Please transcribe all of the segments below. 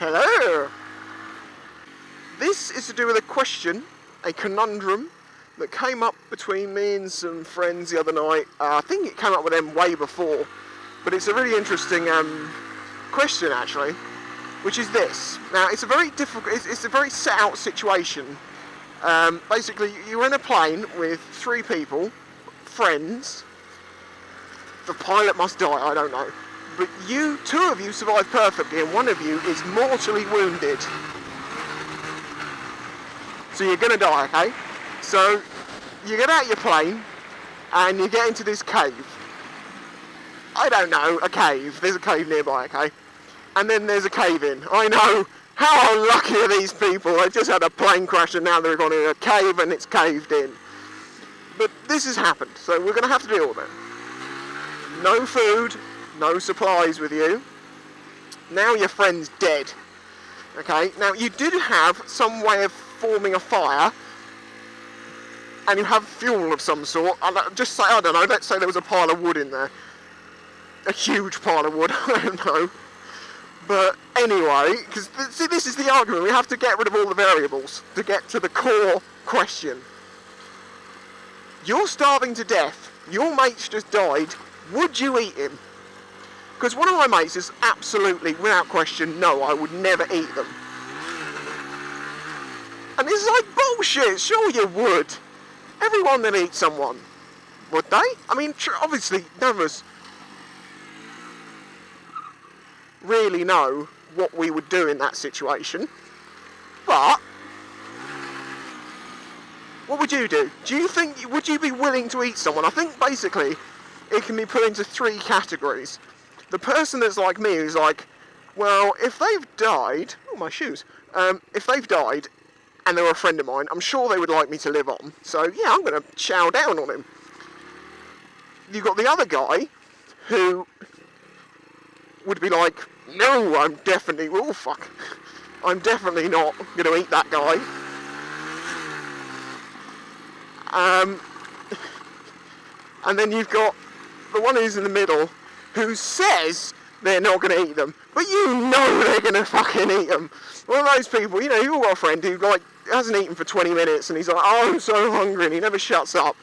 Hello! This is to do with a question, a conundrum, that came up between me and some friends the other night. I think it came up with them way before, but it's a really interesting question actually, which is this. Now, it's a very difficult, it's a very set out situation. Basically, you're in a plane with 3 people, friends. The pilot must die, I don't know. But 2 of you survive perfectly and one of you is mortally wounded. So you're gonna die, okay? So you get out of your plane and you get into this cave. I don't know, a cave. There's a cave nearby, okay? And then there's a cave in. I know. How unlucky are these people? They've just had a plane crash and now they're gone in a cave and it's caved in. But this has happened, so we're gonna have to deal with it. No food, no supplies with you. Now your friend's dead. Okay, now you did have some way of forming a fire, and you have fuel of some sort. Just say, I don't know, let's say there was a pile of wood in there. A huge pile of wood, I don't know. But anyway, because see, this is the argument, we have to get rid of all the variables to get to the core question. You're starving to death, your mate's just died, would you eat him? Because one of my mates is absolutely, without question, no, I would never eat them. And it's like bullshit, sure you would. Everyone that eats someone, would they? I mean, obviously, none of us really know what we would do in that situation. But, what would you do? Do you think, would you be willing to eat someone? I think basically, it can be put into 3 categories. The person that's like me who's like, well, if they've died, oh my shoes, if they've died and they were a friend of mine, I'm sure they would like me to live on. So yeah, I'm going to chow down on him. You've got the other guy who would be like, no, I'm definitely not going to eat that guy. And then you've got the one who's in the middle, who says they're not going to eat them, but you know they're going to fucking eat them. One of those people, you know, you've got a friend who like hasn't eaten for 20 minutes and he's like, oh, I'm so hungry, and he never shuts up.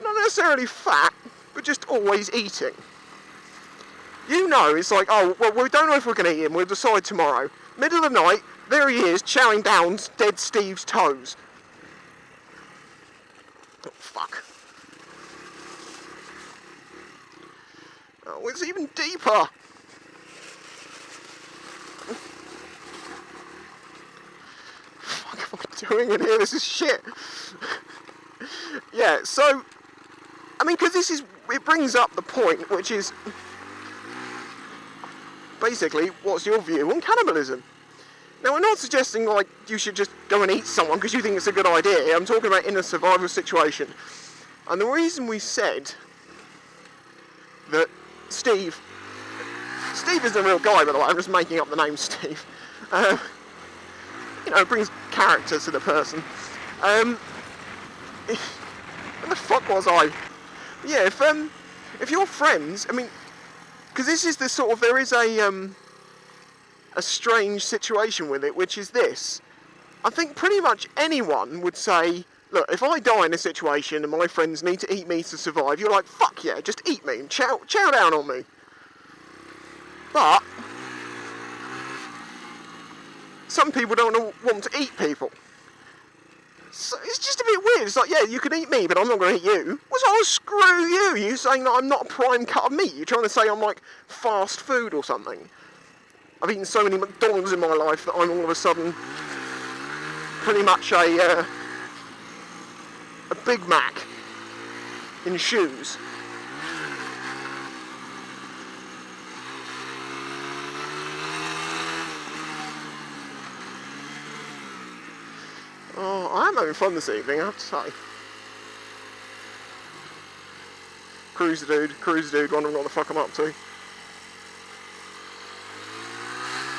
Not necessarily fat, but just always eating. You know, it's like, oh, well, we don't know if we're going to eat him, we'll decide tomorrow. Middle of the night, there he is, chowing down dead Steve's toes. Oh, fuck. Oh, it's even deeper. Fuck am I doing in here? This is shit. Yeah, so, I mean, because it brings up the point, which is, basically, what's your view on cannibalism? Now, I'm not suggesting, like, you should just go and eat someone because you think it's a good idea. I'm talking about in a survival situation. And the reason we said that Steve isn't a real guy, by the way, I'm just making up the name Steve. You know, it brings character to the person. Where the fuck was I? Yeah, if your friends, I mean, because this is the sort of, there is a strange situation with it, which is this. I think pretty much anyone would say, look, if I die in a situation and my friends need to eat me to survive, you're like, fuck yeah, just eat me and chow down on me. But some people don't want to eat people. So it's just a bit weird. It's like, yeah, you can eat me, but I'm not going to eat you. Well, so screw you. You saying that I'm not a prime cut of meat. You're trying to say I'm like fast food or something. I've eaten so many McDonald's in my life that I'm all of a sudden pretty much a Big Mac in shoes. Oh, I am having fun this evening, I have to say. Cruiser dude, wondering what the fuck I'm up to.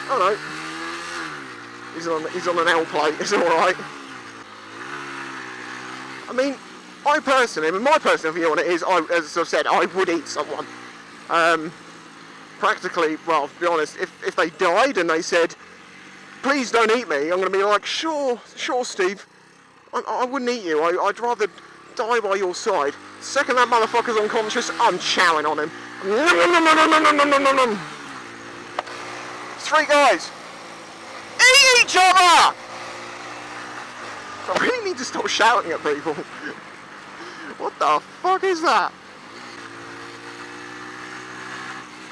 Oh no. He's on an L plate, it's alright. I mean, my personal view on it is, as I've said, I would eat someone. Practically, well, to be honest, if they died and they said, please don't eat me, I'm going to be like, sure, Steve, I wouldn't eat you, I'd rather die by your side. Second that motherfucker's unconscious, I'm chowing on him. Three guys, eat each other! I really need to stop shouting at people. What the fuck is that?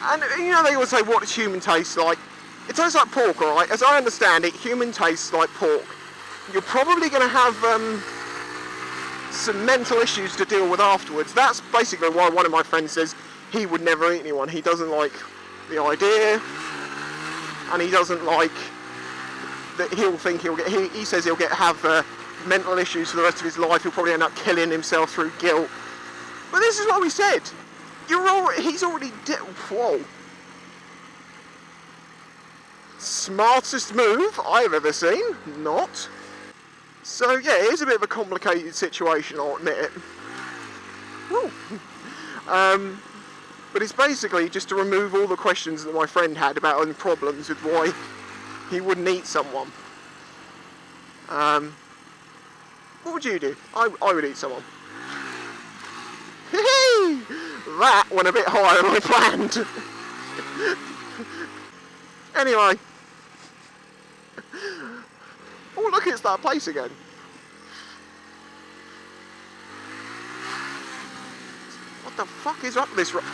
And you know, they always say, what does human taste like? It tastes like pork, alright? As I understand it, human tastes like pork. You're probably going to have some mental issues to deal with afterwards. That's basically why one of my friends says he would never eat anyone. He doesn't like the idea, and he doesn't like that he'll think he'll get. He says he'll have mental issues for the rest of his life. He'll probably end up killing himself through guilt. But this is what we said. He's already dead. Whoa. Smartest move I've ever seen. Not. So yeah, it is a bit of a complicated situation, I'll admit it. But it's basically just to remove all the questions that my friend had about any problems with why he wouldn't eat someone. What would you do? I would eat someone. That went a bit higher than I planned. Anyway. Oh look, it's that place again. What the fuck is up this road?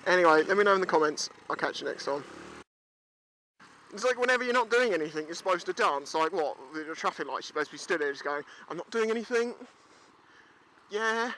Anyway, let me know in the comments. I'll catch you next time. It's like whenever you're not doing anything, you're supposed to dance. Like what? The traffic lights, you're supposed to be stood there just going, I'm not doing anything. Yeah.